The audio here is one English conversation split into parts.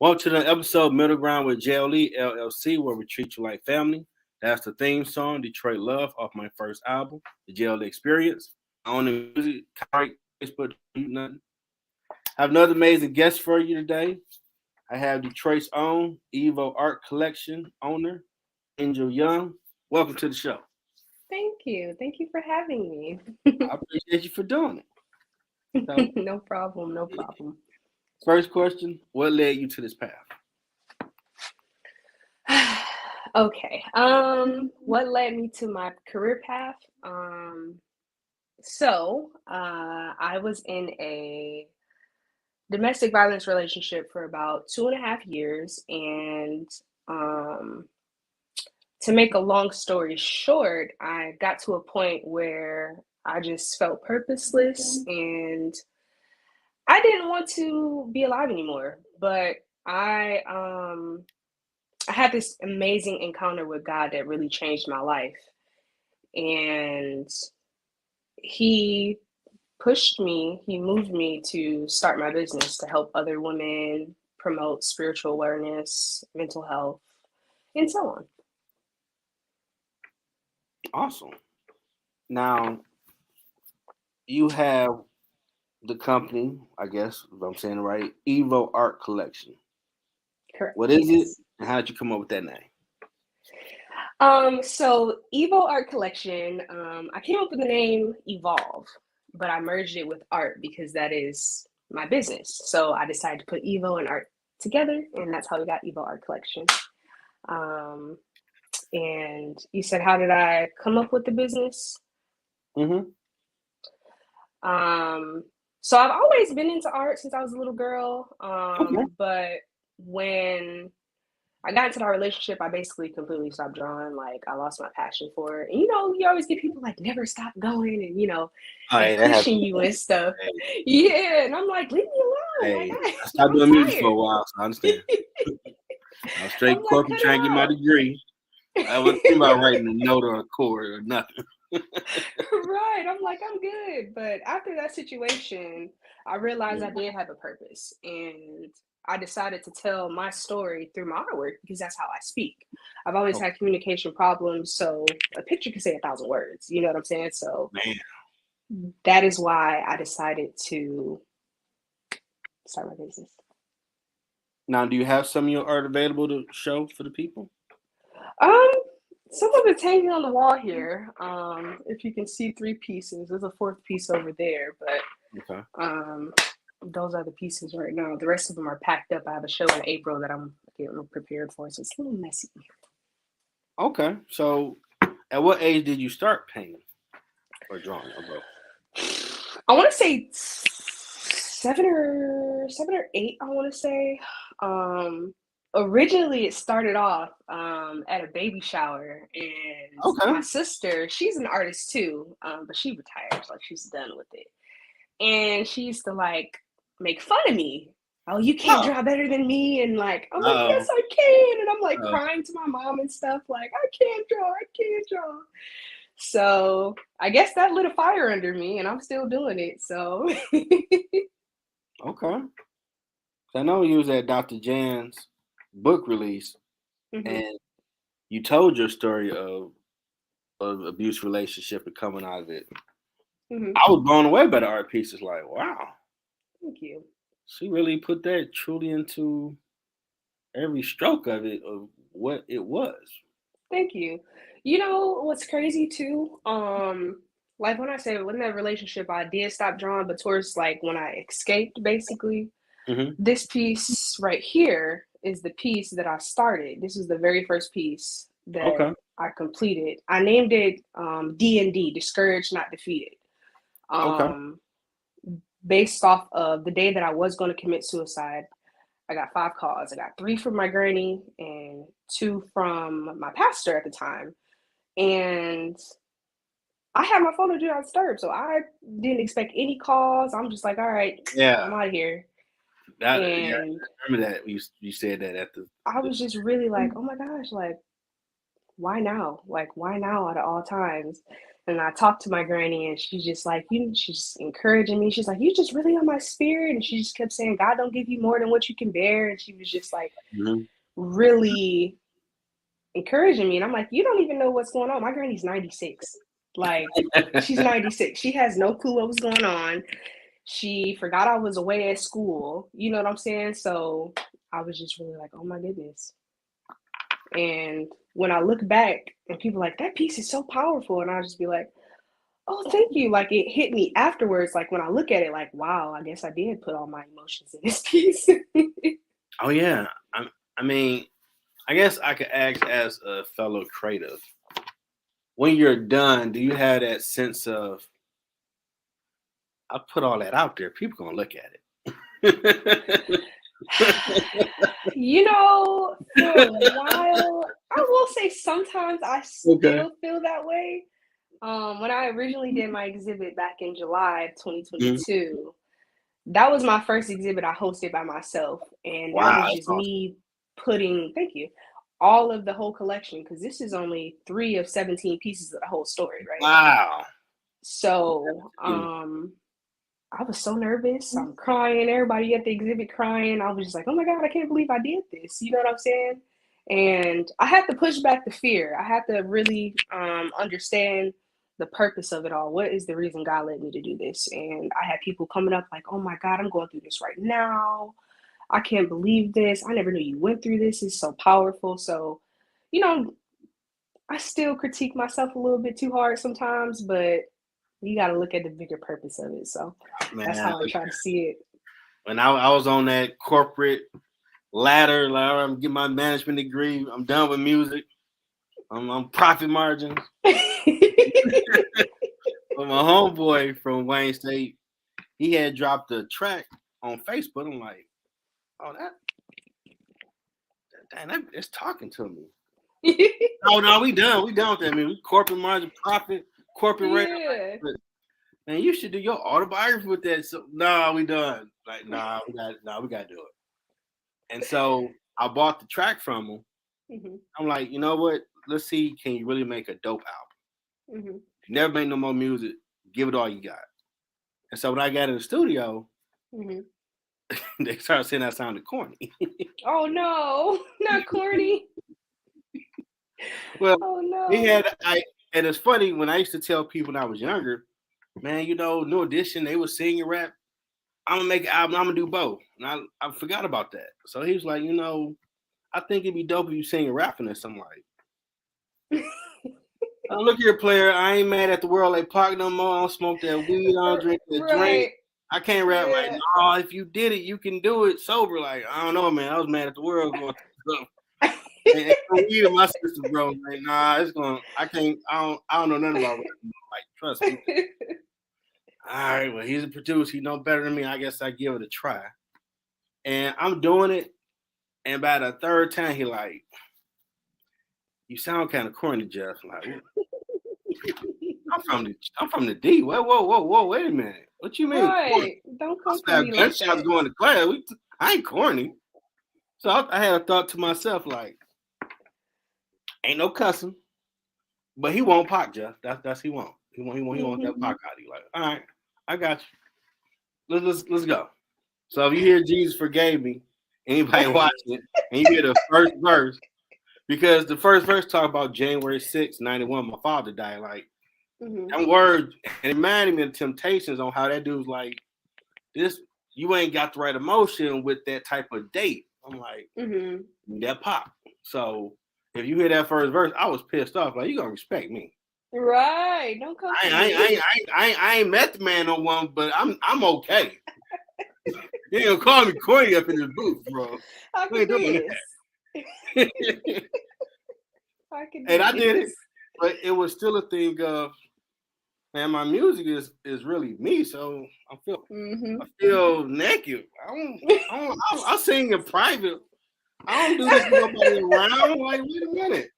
Welcome to the episode Middle Ground with JLE, L.L.C, where we treat you like family. That's the theme song, Detroit Love, off my first album, The JLE Experience. I own the music, Facebook, nothing. I have another amazing guest for you today. I have Detroit's own EVO-ART collection owner, Angel Young. Welcome to the show. Thank you. Thank you for having me. I appreciate you for doing it. So, No problem. No problem. first question, what led you to this path? Okay. What led me to my career path? I was in a domestic violence relationship for about 2.5 years, and to make a long story short, I got to a point where I just felt purposeless and I didn't want to be alive anymore. But I had this amazing encounter with God that really changed my life. And he he moved me to start my business to help other women promote spiritual awareness, mental health, and so on. Awesome. Now, you have the company, I guess, if I'm saying it right, EVO-ART collection. Correct. What is Yes. it, and how did you come up with that name? So EVO-ART collection, I came up with the name Evolve, but I merged it with art because that is my business. So I decided to put Evo and art together, and that's how we got EVO-ART collection. And you said, how did I come up with the business? Mm-hmm. So I've always been into art since I was a little girl. Okay. But when I got into that relationship, I basically completely stopped drawing. Like, I lost my passion for it. And, you always get people like, never stop going and, All and right, that pushing happens. you and stuff. Hey, Yeah. And I'm like, leave me alone. hey, Like, I stopped I'm doing music for a tired. while, so I understand. I was straight I'm like, corporate cut trying to get my degree. I wasn't thinking about writing a note or a chord or nothing. Right. I'm like, I'm good. But after that situation, I realized I did have a purpose. And I decided to tell my story through my artwork because that's how I speak. I've always Oh, had communication problems. So a picture can say 1,000 words. You know what I'm saying? So man. that is why I decided to start my business. Now, do you have some of your art available to show for the people? Um, some of it's hanging on the wall here. If you can see 3 pieces, there's a 4th piece over there, but Okay. those are the pieces right now. The rest of them are packed up. I have a show in April that I'm getting prepared for, so it's a little messy. Okay. So, at what age did you start painting or drawing or both? I want to say 7 or 8. I want to say. Originally, it started off at a baby shower, and Okay. my sister, she's an artist too, but she retired, so like she's done with it. And she used to like make fun of me. Oh, you can't Oh. draw better than me, and like I'm like, Uh-oh. yes, I can, and I'm like Uh, crying to my mom and stuff, like I can't draw, I can't draw. So I guess that lit a fire under me, and I'm still doing it. So okay. I know you was at Dr. Jan's book release, hmm and you told your story of abuse relationship and coming out of it. hmm I was blown away by the art pieces. Like, wow, Thank you. she really put that truly into every stroke of it of what it was. Thank you. You know what's crazy too? Like when I said when that relationship, I did stop drawing, but towards like when I escaped, basically, Mm-hmm. this piece right here is the piece that I started. This is the very first piece that Okay. I completed. I named it D&D, Discouraged Not Defeated. Okay. Um, Based off of the day that I was going to commit suicide. I got 5 calls. I got 3 from my granny and 2 from my pastor at the time. And I had my phone to do not disturb, so I didn't expect any calls. I'm just like, all right, Yeah. I'm out of here. Yeah. And I remember that you said that at the I was just really like, oh my gosh, like why now? Like, why now at all times? And I talked to my granny, and she's just like, she's encouraging me. She's like, you just really on my spirit. And she just kept saying, God don't give you more than what you can bear. And she was just like, really encouraging me. And I'm like, you don't even know what's going on. My granny's 96. Like, she's 96. She has no clue what was going on. She forgot I was away at school. You know what I'm saying? So I was just really like, oh my goodness. And when I look back and people are like, that piece is so powerful. And I'll just be like, oh, thank you. Like, it hit me afterwards. Like, when I look at it, like, wow, I guess I did put all my emotions in this piece. Oh, yeah. I mean, I guess I could ask as a fellow creative, when you're done, do you have that sense of, I put all that out there, people going to look at it? You know, for a while, I will say sometimes I still feel that way. When I originally did my exhibit back in July of 2022, that was my first exhibit I hosted by myself. And that was just me putting, thank you, all of the whole collection, because this is only 3 of 17 pieces of the whole story, right? Wow. So, I was so nervous. I'm crying. Everybody at the exhibit crying. I was just like, oh my God, I can't believe I did this. You know what I'm saying? And I had to push back the fear. I had to really understand the purpose of it all. What is the reason God led me to do this? And I had people coming up like, oh my God, I'm going through this right now. I can't believe this. I never knew you went through this. It's so powerful. So, you know, I still critique myself a little bit too hard sometimes, but you got to look at the bigger purpose of it. So that's how I try to see it. When I was on that corporate ladder, like, I'm getting my management degree, I'm done with music, I'm profit margins. But my homeboy from Wayne State, he had dropped a track on Facebook. I'm like, oh, it's talking to me. No, we done with that. I mean, we corporate margin, profit, corporate rate. Man, you should do your autobiography with that. So, we done. Like, we gotta do it. And so I bought the track from him. Mm-hmm. I'm like, you know what? Let's see, can you really make a dope album? Mm-hmm. You never make no more music. Give it all you got. And so when I got in the studio, they started saying I sounded corny. Oh no, not corny. Well, oh no. And it's funny when I used to tell people when I was younger, man, you know, New Edition, they was singing rap. I'm gonna make an album. I'm gonna do both. And I forgot about that. So he was like, you know, I think it'd be dope if you sing and rapping this. I'm like, look here, player. I ain't mad at the world like Pac no more. I don't smoke that weed. I don't drink that drink. I can't rap like, no, if you did it, you can do it sober. Like, I don't know, man. I was mad at the world going through stuff. And weed in my system, bro. Like, nah, it's going. I don't know nothing about it. Like, trust me. All right, well, he's a producer. He know better than me. I guess I give it a try. And I'm doing it. And by the third time, he like, you sound kind of corny, Jeff. Like, I'm from the D. Whoa, wait a minute. What you mean? Right. Don't come to me like that. Going to class. I ain't corny. So I had a thought to myself, like, ain't no cussing. But he won't Pac, Jeff. That's he won't. He won't that Pac out. He like, all right, I got you. Let's go. So if you hear Jesus Forgave Me, anybody watching it, and you hear the first verse, because the first verse talk about January 6th, 91, my father died. Like, that word, and it reminded me of Temptations on how that dude's like, this, you ain't got the right emotion with that type of date. I'm like, that Pop. So if you hear that first verse, I was pissed off. Like, you gonna respect me. Right. Don't come I ain't met the man on one, but I'm okay. You ain't gonna call me corny up in this booth, bro. I can do this. I did it, but it was still a thing of, man, my music is really me, so I feel naked. I sing in private. I don't do this with nobody around. Like, wait a minute.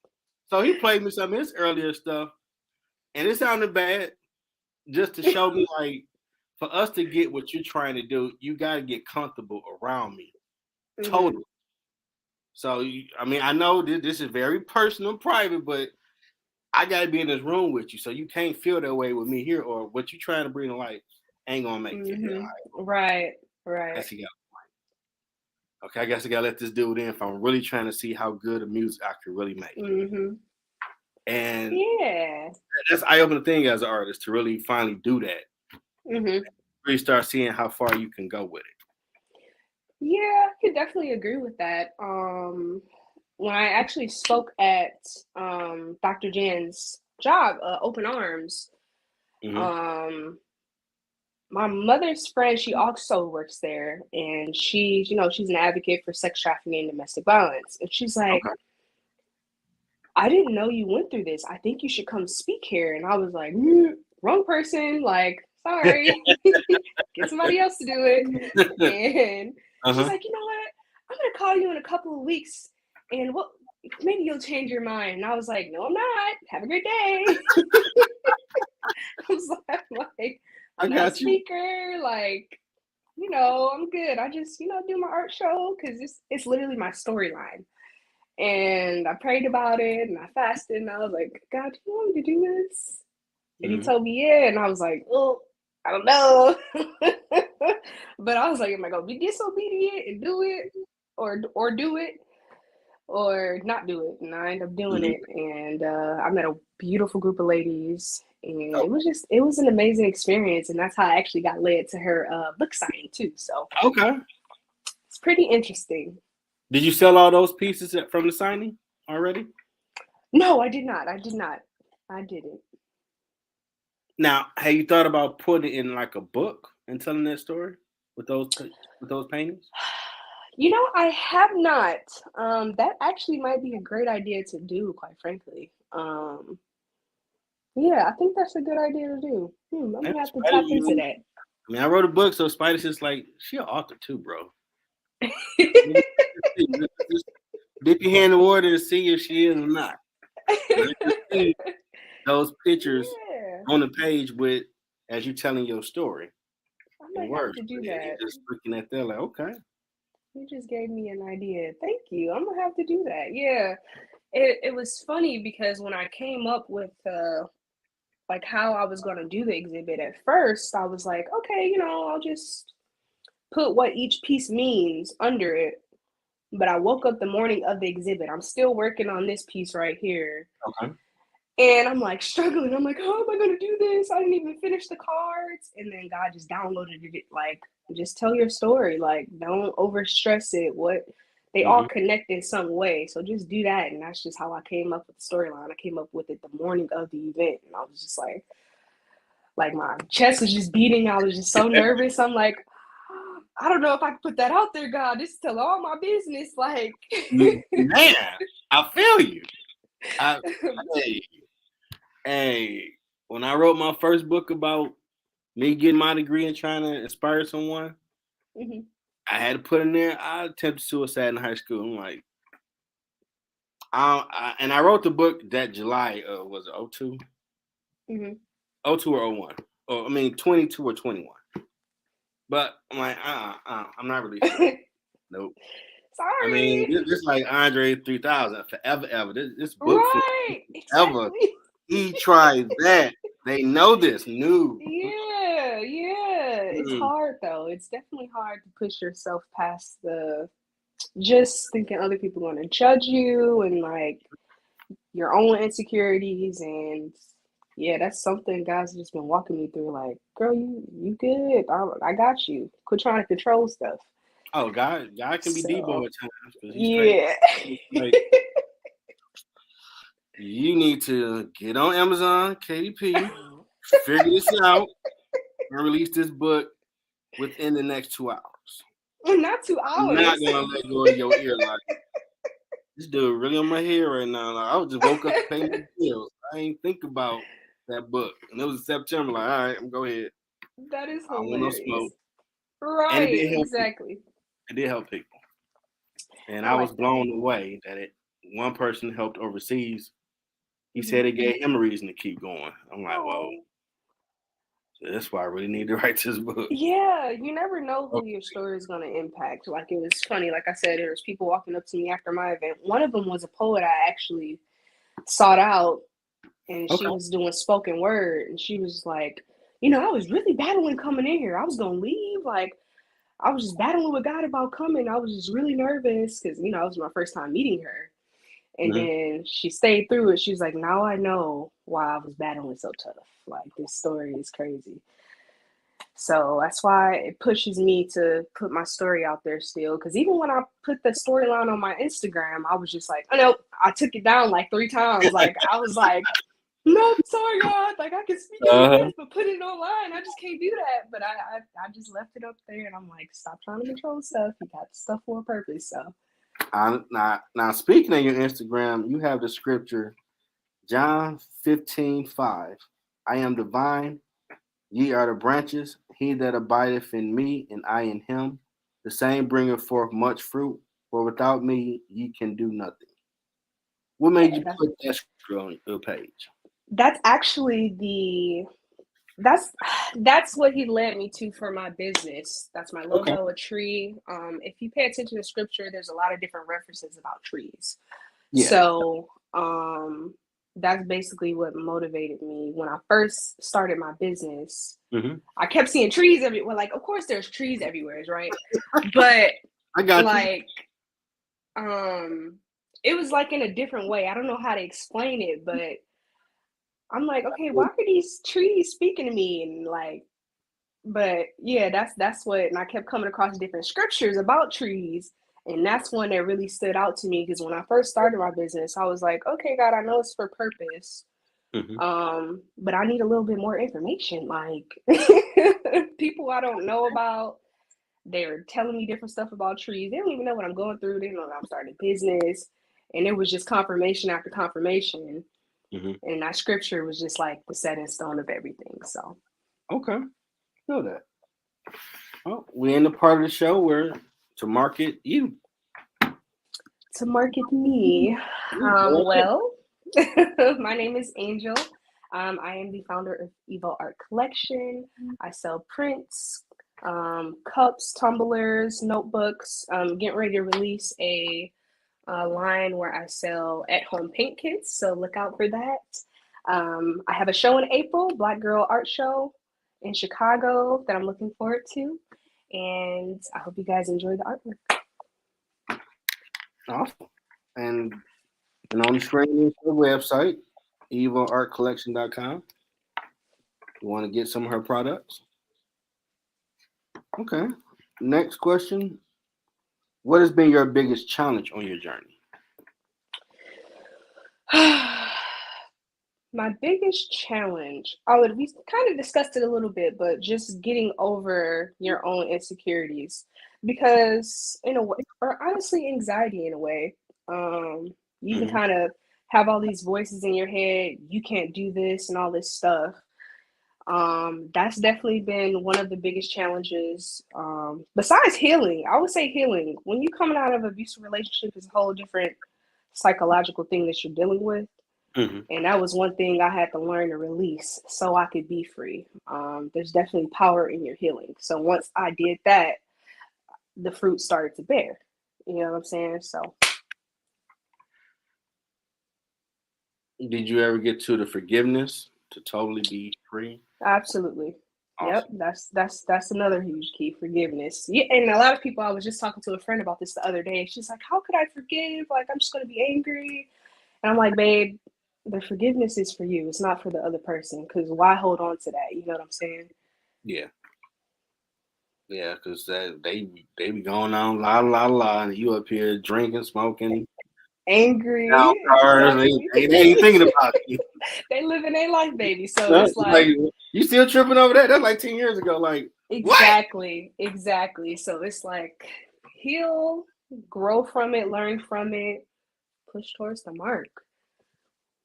So he played me some of his earlier stuff, and it sounded bad, just to show me, like, for us to get what you're trying to do, you got to get comfortable around me. Totally. So, I mean, I know this is very personal, private, but I gotta be in this room with you, so you can't feel that way with me here, or what you trying to bring to life ain't gonna make it. Right, I right. guess you got okay. I guess I gotta let this dude in if I'm really trying to see how good a music I can really make. And Yeah. that's eye-opening thing as an artist to really finally do that. Really start seeing how far you can go with it. Yeah, I could definitely agree with that. When I actually spoke at Dr. Jan's job, Open Arms, my mother's friend, she also works there, and she's an advocate for sex trafficking and domestic violence. And she's like, I didn't know you went through this. I think you should come speak here. And I was like, wrong person. Like, sorry, get somebody else to do it. And she's like, you know what? I'm gonna call you in a couple of weeks, and maybe you'll change your mind. And I was like, no, I'm not. Have a great day. I was like, I'm not a speaker. Like, I'm good. I just, do my art show because it's literally my storyline. And I prayed about it and I fasted and I was like, God, do you want me to do this? And he told me, yeah. And I was like, oh, I don't know. But I was like, am I going to be disobedient and do it or do it or not do it? And I ended up doing it. And I met a beautiful group of ladies. And it was an amazing experience. And that's how I actually got led to her book signing too. So it's pretty interesting. Did you sell all those pieces from the signing already? No, I did not. I didn't. Now, have you thought about putting it in like a book and telling that story with those paintings? I have not. That actually might be a great idea to do, quite frankly. Yeah, I think that's a good idea to do. I'm gonna have to tap into that. I mean, I wrote a book, so Spider's just like, she an author too, bro. Just dip your hand in the water and see if she is or not. Those pictures on the page as you telling your story. I might have to do that. Just looking at that, like, okay. You just gave me an idea. Thank you. I'm gonna have to do that. Yeah. It was funny because when I came up with like how I was gonna do the exhibit at first, I was like, okay, I'll just put what each piece means under it. But I woke up the morning of the exhibit. I'm still working on this piece right here. Okay. And I'm like struggling. I'm like, how am I gonna do this? I didn't even finish the cards. And then God just downloaded it. Like, just tell your story. Like, don't overstress it. They all connect in some way. So just do that. And that's just how I came up with the storyline. I came up with it the morning of the event. And I was just like my chest was just beating. I was just so nervous. I'm like, I don't know if I can put that out there, God. Just tell all my business. Like, man, I feel you. Hey, when I wrote my first book about me getting my degree and trying to inspire someone, I had to put in there, I attempted suicide in high school. I'm like, and I wrote the book that July, was it 02? 02 or 01? Or, I mean, 22 or 21. But I'm like, I'm not really sure. Nope. Sorry. I mean, this like Andre 3000, forever, ever. This book forever. He tried that. They know this. New. Yeah. It's hard though. It's definitely hard to push yourself past just thinking other people are going to judge you and like your own insecurities. And yeah, that's something God's just been walking me through. Like, girl, you good? I got you. Quit trying to control stuff. Oh, God can be Debo at times. Yeah. You need to get on Amazon, KDP, figure this out, and release this book within the next 2 hours. Not 2 hours. I'm not gonna let go of your ear. Like, this dude really on my head right now. Like, I just woke up to pay my bills. I ain't think about that book, and it was in September. Like, all right, I'm go ahead. That is hilarious. I want no smoke. Right, exactly. It did help people, and I was blown away that one person helped overseas. He said it gave him a reason to keep going. I'm like, whoa. So that's why I really need to write this book. Yeah, you never know who your story is going to impact. Like, it was funny. Like I said, there was people walking up to me after my event. One of them was a poet I actually sought out, and Okay. she was doing spoken word, and she was like, I was really battling coming in here. I was going to leave. Like, I was just battling with God about coming. I was just really nervous because, it was my first time meeting her. And Mm-hmm. then she stayed through it. She was like, now I know why I was battling so tough. Like, this story is crazy. So that's why it pushes me to put my story out there still. Because even when I put the storyline on my Instagram, I was just like, oh, no, I took it down like 3 times. Like, I was like, no, sorry, God. Like, I can speak on this, but put it online. I just can't do that. But I just left it up there, and I'm like, stop trying to control stuff. You got stuff for a purpose. So. Now, speaking of your Instagram, you have the scripture, John 15:5. I am the vine, ye are the branches. He that abideth in me, and I in him, the same bringeth forth much fruit. For without me, ye can do nothing. What made you put that scripture on your page? That's actually that's what he led me to for my business. That's my logo, a tree. If you pay attention to scripture, there's a lot of different references about trees. Yeah. So that's basically what motivated me when I first started my business. Mm-hmm. I kept seeing trees everywhere. Like, of course, there's trees everywhere, right? But I got like, it was like in a different way. I don't know how to explain it, but I'm like, okay, why are these trees speaking to me? And like, but yeah, that's what. And I kept coming across different scriptures about trees, and that's one that really stood out to me because when I first started my business, I was like, okay, God, I know it's for purpose, but I need a little bit more information. Like, people I don't know about, they're telling me different stuff about trees. They don't even know what I'm going through. They don't know that I'm starting a business, and it was just confirmation after confirmation. And that scripture was just like the setting stone of everything. So, okay, know that. Well, we're in the part of the show where to market you. To market me, well, my name is Angel. I am the founder of EVO-ART Collection. I sell prints, cups, tumblers, notebooks. Getting ready to release a line where I sell at-home paint kits, so look out for that. I have a show in April, Black Girl Art Show in Chicago that I'm looking forward to, and I hope you guys enjoy the artwork. Awesome. And on the screen is the website, EVO-ARTcollection.com. You want to get some of her products? Okay. Next question. What has been your biggest challenge on your journey? My biggest challenge, we kind of discussed it a little bit, but just getting over your own insecurities, because in a way, or honestly, anxiety in a way. You can kind of have all these voices in your head. You can't do this and all this stuff. That's definitely been one of the biggest challenges. Besides healing, I would say healing. When you're coming out of an abusive relationship, is a whole different psychological thing that you're dealing with. And that was one thing I had to learn to release so I could be free. There's definitely power in your healing. So once I did that, the fruit started to bear. You know what I'm saying? So. Did you ever get to the forgiveness to totally be free? Absolutely. Awesome. Yep, that's another huge key, forgiveness. Yeah, and a lot of people, I was just talking to a friend about this the other day. She's like, how could I forgive? Like, I'm just going to be angry. And I'm like, babe, the forgiveness is for you. It's not for the other person, because why hold on to that? You know what I'm saying? Yeah. Yeah, because they be going on la, and you up here drinking, smoking, Angry. cars. Exactly. They ain't thinking about you. They living their life, baby. So it's like you still tripping over that? That's like 10 years ago. Like exactly, what? Exactly. So it's like heal, grow from it, learn from it, push towards the mark.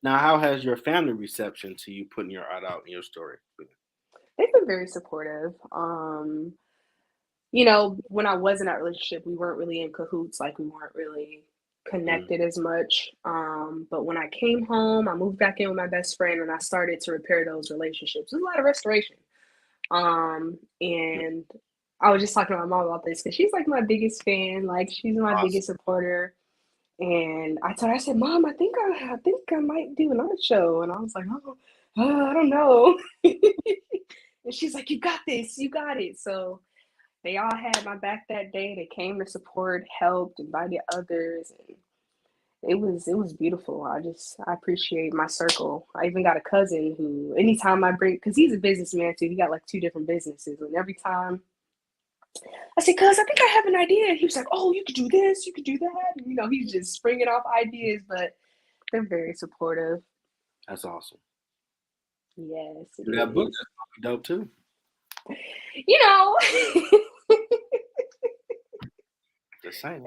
Now, how has your family reception to you putting your art out in your story? They've been very supportive. You know, when I was in that relationship, we weren't really in cahoots. Like, we weren't really connected as much. But when I came home, I moved back in with my best friend, and I started to repair those relationships. There's a lot of restoration. And I was just talking to my mom about this because she's like my biggest fan. Like she's my biggest supporter. And I told her, I said, Mom, I think I might do an art show. And I was like, I don't know. And she's like, you got this, you got it. So they all had my back that day. They came to support, helped, invited others, and it was beautiful. I appreciate my circle. I even got a cousin who anytime I bring, because he's a businessman too. He got like 2 different businesses, and every time I said, cuz I think I have an idea. He was like, oh, you could do this, you could do that. And, he's just springing off ideas, but they're very supportive. That's awesome. Yes. That book, that's probably dope too. Just saying.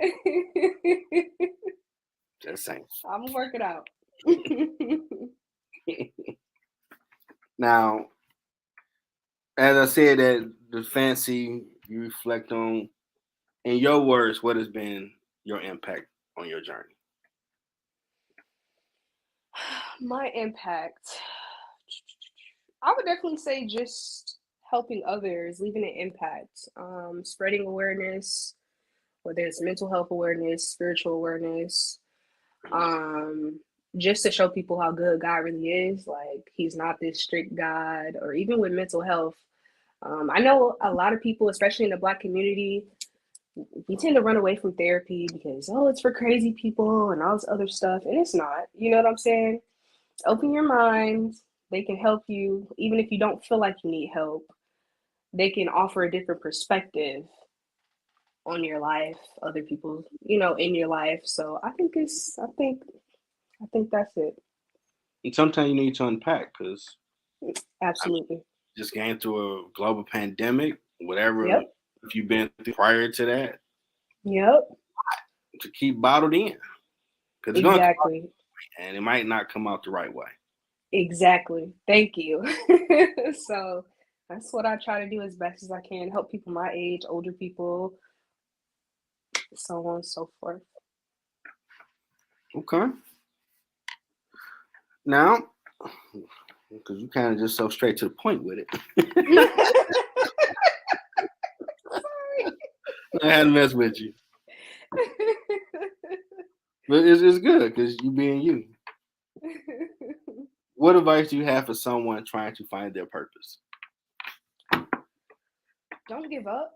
Just saying. I'm gonna work it out. Now, as I said, that the fancy you reflect on, in your words, what has been your impact on your journey? My impact, I would definitely say just helping others, leaving an impact, spreading awareness, whether it's mental health awareness, spiritual awareness, just to show people how good God really is. Like he's not this strict God, or even with mental health. I know a lot of people, especially in the Black community, we tend to run away from therapy because, it's for crazy people and all this other stuff. And it's not, you know what I'm saying? Open your mind. They can help you. Even if you don't feel like you need help, they can offer a different perspective on your life, other people, in your life. So I think that's it. And sometimes you need to unpack because Absolutely. Just getting through a global pandemic, whatever Yep. if you've been through prior to that. Yep. To keep bottled in. Because it's exactly. Going to come out, and it might not come out the right way. Exactly. Thank you. So that's what I try to do as best as I can. Help people my age, older people, so on and so forth. Okay. Now, because you kind of just so straight to the point with it. Sorry. I had to mess with you. But it's good because you being you. What advice do you have for someone trying to find their purpose? Don't give up.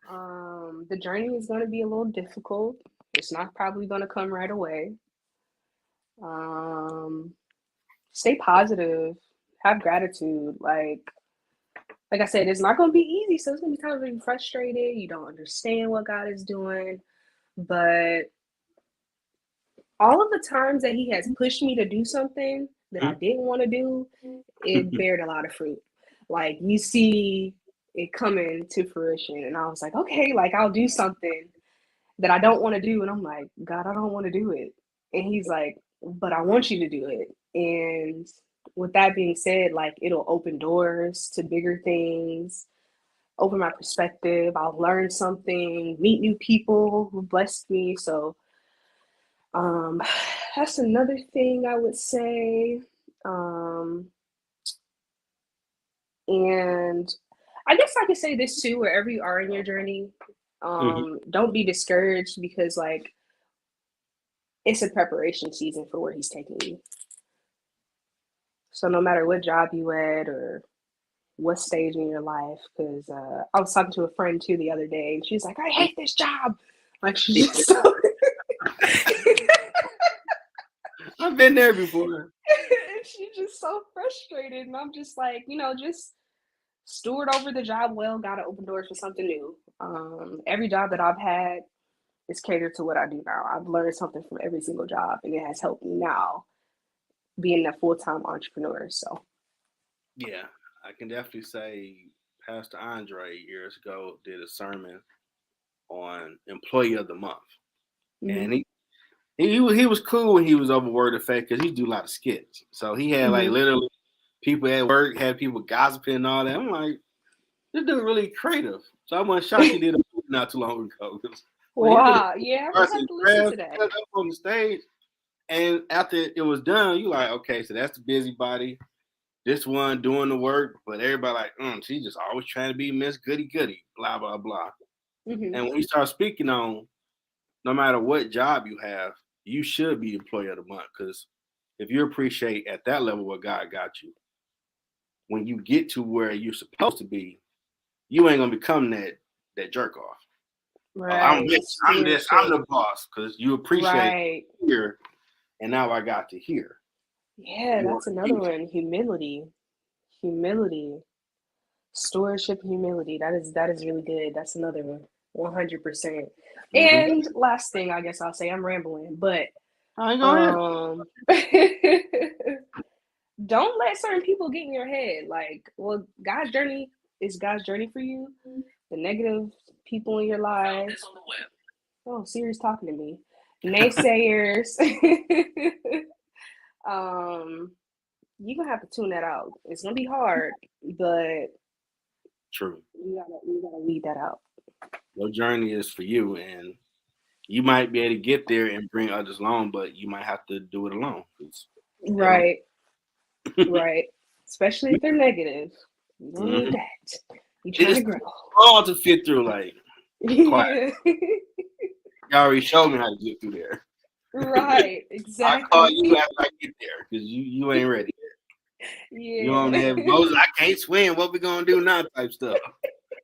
The journey is going to be a little difficult. It's not probably going to come right away. Stay positive. Have gratitude. Like I said, it's not going to be easy. So it's going to be times where you're frustrated. You don't understand what God is doing. But all of the times that he has pushed me to do something that I didn't want to do, it bared a lot of fruit. Like you see it coming to fruition. And I was like, okay, like I'll do something that I don't want to do. And I'm like, God, I don't want to do it. And he's like, but I want you to do it. And with that being said, like it'll open doors to bigger things, open my perspective. I'll learn something, meet new people who blessed me. So that's another thing I would say. And I guess I could say this too, wherever you are in your journey, don't be discouraged because like it's a preparation season for where he's taking you. So no matter what job you at or what stage in your life, because I was talking to a friend too the other day and she's like, I hate this job. Like she's just so I've been there before. She's just so frustrated. And I'm just like, just steward over the job well, gotta open doors for something new. Every job that I've had is catered to what I do now. I've learned something from every single job and it has helped me now being a full-time entrepreneur. So yeah, I can definitely say Pastor Andre years ago did a sermon on Employee of the Month. And he was cool when he was over Word of Faith because he do a lot of skits. So he had like literally people at work, had people gossiping and all that. I'm like, this dude really creative. So I wasn't shocked he did it not too long ago. Wow, yeah, I have to listen to that. Up on the stage, and after it was done, you like, okay, so that's the busybody. this one doing the work, but everybody like, she just always trying to be Miss Goody Goody, blah, blah, blah. Mm-hmm. And when you start speaking on, no matter what job you have, you should be employee of the month. Because if you appreciate at that level what God got you, when you get to where you're supposed to be, you ain't gonna become that jerk off. Right. I'm the boss, because you appreciate here, and now I got to here. Yeah, that's another one. Humility. Stewardship, humility. That is really good. That's another one. 100%. And last thing, I guess I'll say, I'm rambling, but don't let certain people get in your head. Like, well, God's journey is God's journey for you. The negative people in your lives. Oh, Siri's talking to me. Naysayers. You're gonna have to tune that out. It's gonna be hard, but true. You gotta weed that out. Your journey is for you, and you might be able to get there and bring others along, but you might have to do it alone. Right. Right. Especially if they're negative. You don't need that. You trying to grow. All to fit through, like, quiet. You already showed me how to get through there. Right, exactly. I call you after I get there, because you ain't ready yet. Yeah. You don't have Moses, I can't swim. What we gonna do now? Type stuff.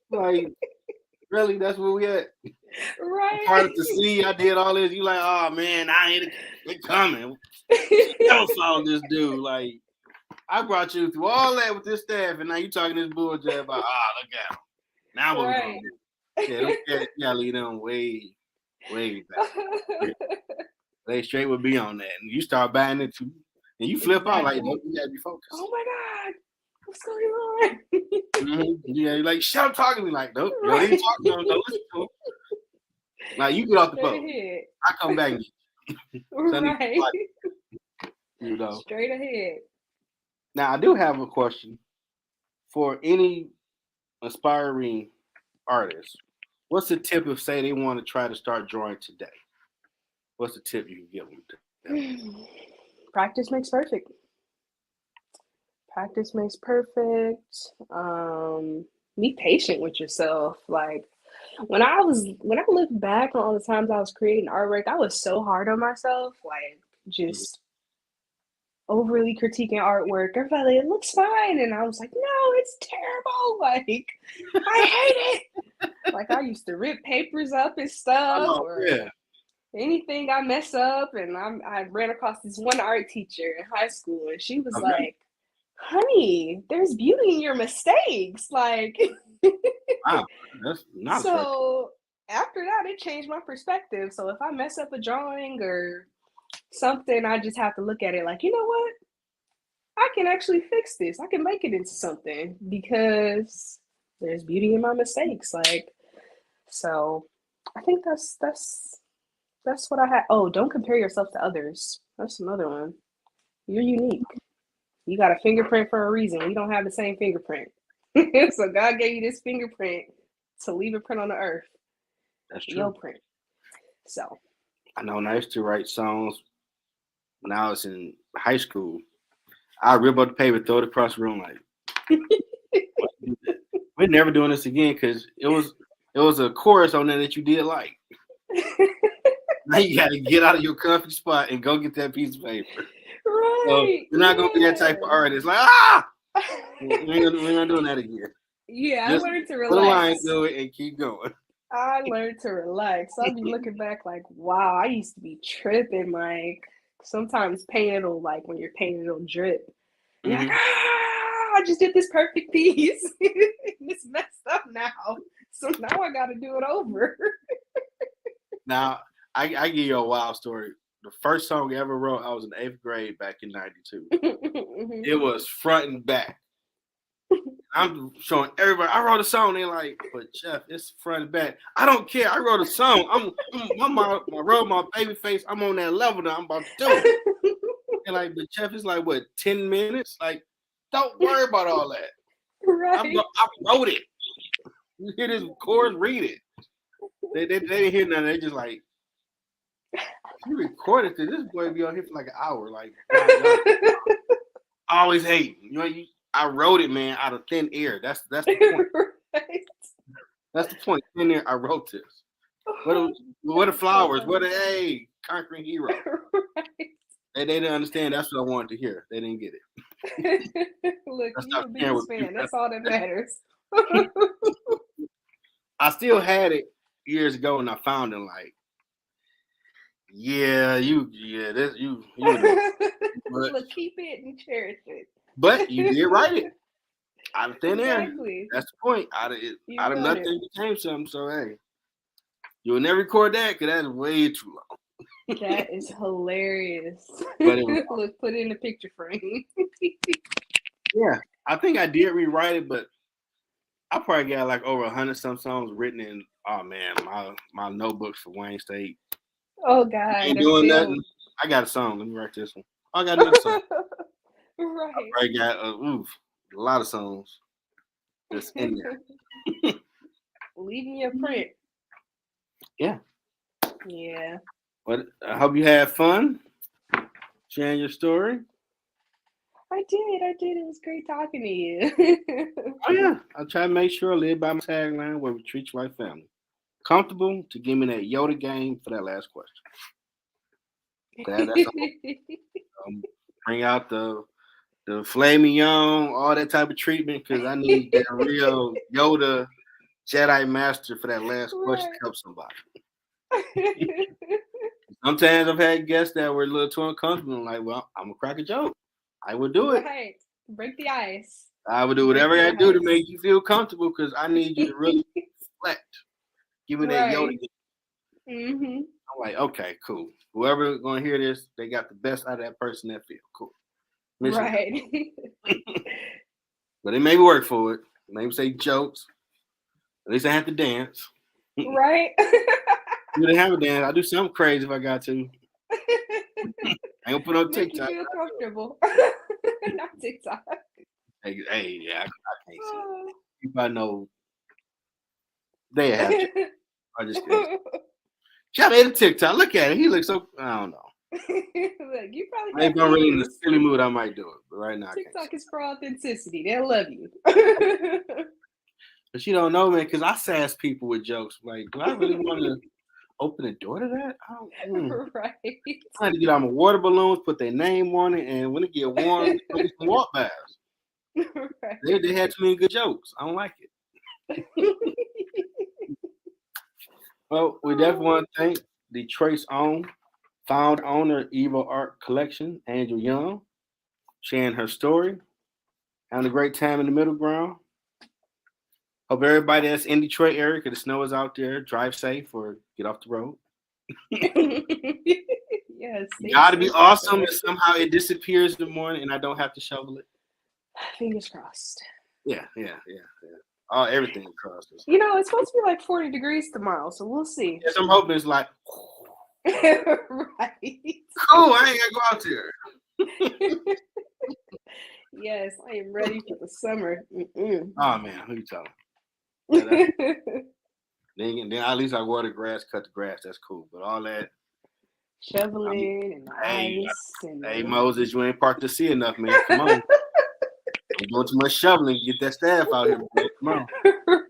Like, really? That's where we at? Right. Part of the sea. I did all this. You like, oh man, it coming. Never saw this dude. Like, I brought you through all that with this staff, and now you talking this bullshit about, look out. Now what we gonna do? Yeah, don't care. You gotta leave them way back. They straight would be on that, and you start buying it too, and you flip out like, nope, you gotta be focused. Oh my God, what's going on? Yeah, you're like, shut up talking to me. Like, nope, you ain't talking to him, don't listen to him. Like, you get off the boat, I come back and get you. Right. You know. Straight ahead. Now, I do have a question for any aspiring artists. What's the tip if, say, they want to try to start drawing today? What's the tip you can give them? Practice makes perfect. Practice makes perfect. Be patient with yourself. Like, when I look back on all the times I was creating artwork, I was so hard on myself. Like, just overly critiquing artwork. Everybody, it looks fine, and I was like, no, it's terrible. Like, I hate it. Like, I used to rip papers up and stuff, anything I mess up. And I ran across this one art teacher in high school, and she was like, honey, there's beauty in your mistakes. Like, wow, that's not so after that, it changed my perspective. So if I mess up a drawing or something, I just have to look at it like, you know what? I can actually fix this. I can make it into something because there's beauty in my mistakes. Like, so I think that's what I had. Oh, don't compare yourself to others. That's another one. You're unique. You got a fingerprint for a reason. We don't have the same fingerprint. So God gave you this fingerprint to leave a print on the earth. That's true. Your print. So I know when I used to write songs when I was in high school, I rip up the paper, throw it across the room like, we're never doing this again, because it was a chorus on there that you did like. Now you got to get out of your comfy spot and go get that piece of paper. Right. So you're not gonna be that type of artist. Like, we're not doing that again. Yeah, just I learned to relax. Put a line through it and keep going. I learned to relax. I'll be looking back like, wow, I used to be tripping. Like, sometimes paint it'll, like, when you're painting, it'll drip. You're like, I just did this perfect piece. It's messed up now. So now I got to do it over. Now, I give you a wild story. The first song I ever wrote, I was in 8th grade back in 92. It was front and back. I'm showing everybody, I wrote a song. They're like, but Jeff, it's front and back. I don't care. I wrote a song. I wrote my baby face. I'm on that level now. I'm about to do it. And like, but Jeff is like, what, 10 minutes? Like, don't worry about all that. Right. I wrote it. You hear this chorus, read it. They didn't hear nothing. They just like, you recorded this. This boy be on here for like an hour. Like, I always hate. I wrote it, man, out of thin air. That's the point. Right. That's the point. Thin air. I wrote this. What the flowers? What the conquering hero? Right. They didn't understand. That's what I wanted to hear. They didn't get it. Look, That's you're not the sharing biggest with fan. people. That's all that matters. I still had it years ago, and I found it like, this you. Look, keep it and cherish it. But you did write it out of thin air. Exactly. That's the point. Out of nothing became something. So hey, you'll never record that because that's way too long. That is hilarious. But it was, look, put it in a picture frame. yeah, I think I did rewrite it, but I probably got like over 100-some songs written in. Oh man, my notebooks for Wayne State. Oh God, Ain't doing nothing. I got a song. Let me write this one. I got another song. Right. I probably got a lot of songs that's in there. Leave me a print. Yeah. Yeah. But I hope you had fun sharing your story. I did. It was great talking to you. Oh yeah, I try to make sure I live by my tagline where we treat you like family. Comfortable to give me that Yoda game for that last question. That's all. Bring out the filet mignon, all that type of treatment because I need that real Yoda Jedi Master for that last question to help somebody. Sometimes I've had guests that were a little too uncomfortable. I'm like, well, I'm gonna crack a joke. I would do it. Right. Break the ice. I would do whatever I do to make you feel comfortable because I need you to really reflect. Give me that Yoda. Mm-hmm. I'm like, okay, cool. Whoever gonna hear this, they got the best out of that person that feel cool. Right. But they made me work for it. Maybe say jokes. At least I have to dance. Right. You didn't have a dance. I'll do something crazy if I got to. I ain't gonna put on TikTok. You feel comfortable. Not TikTok. Hey, yeah, I can't see it. People I know, they have jokes. I just can't. Y'all made a TikTok. Look at it. He looks so. I don't know. Look, you probably. Maybe I'm really in a silly mood. I might do it, but right now TikTok is for authenticity. They'll love you. But you don't know, man, because I sass people with jokes. Like, do I really want to open the door to that? I don't. Right. I had to get out my water balloons, put their name on it, and when it get warm, put some walk baths. Right. They had too many good jokes. I don't like it. Well, we definitely want to thank Detroit's own founder owner EVO-ART collection, Angel Young, sharing her story. Having a great time in the middle ground. Hope everybody that's in Detroit area, because the snow is out there, drive safe or get off the road. Yes. Gotta be awesome if somehow it disappears in the morning and I don't have to shovel it. Fingers crossed. Yeah. Oh, everything crossed us. You know, it's supposed to be like 40 degrees tomorrow, so we'll see. Yes, I'm hoping it's like, Right. cool, I ain't gotta go out there. Yes, I am ready for the summer. Oh man, who you talking? Then at least I water grass, cut the grass. That's cool. But all that shoveling and ice. Hey Moses, you ain't parked to see enough, man. Come on. You're doing too much shoveling. Get that staff out here, man. Come on.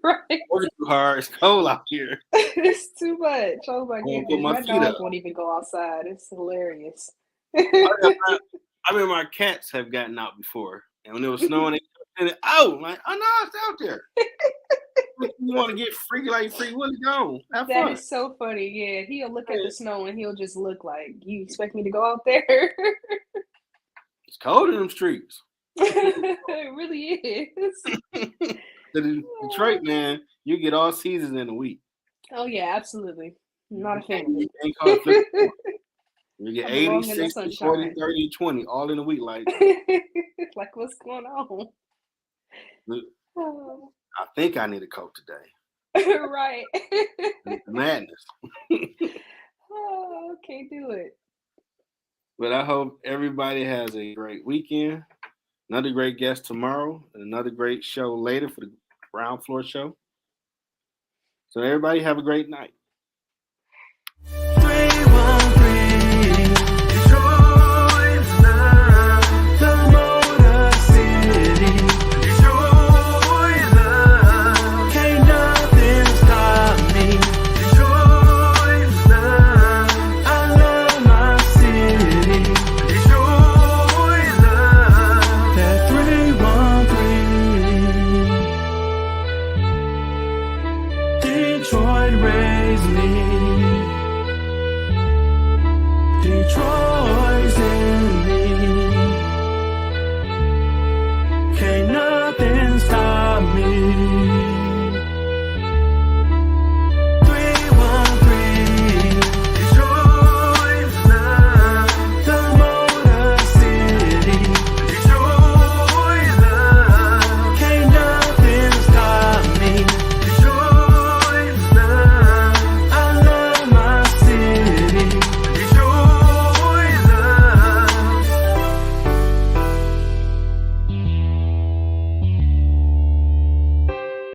Right. Working too hard. It's cold out here. It's too much. Oh my goodness. My dog won't even go outside. It's hilarious. I remember my cats have gotten out before. And when it was snowing, I'm like, oh no, it's out there. You want to get freaky like Free Willy? Go. Have fun. That is so funny. Yeah, he'll look at the snow and he'll just look like, you expect me to go out there? It's cold in them streets. It really is. Detroit, man, you get all seasons in a week. Oh yeah, absolutely. I'm not a fan of it. You get 80, 60, 40, 30, 20 all in a week. Like what's going on? I think I need a coat today. Right. Madness. Oh, can't do it. But I hope everybody has a great weekend. Another great guest tomorrow, and another great show later for the Ground Floor Show. So everybody have a great night.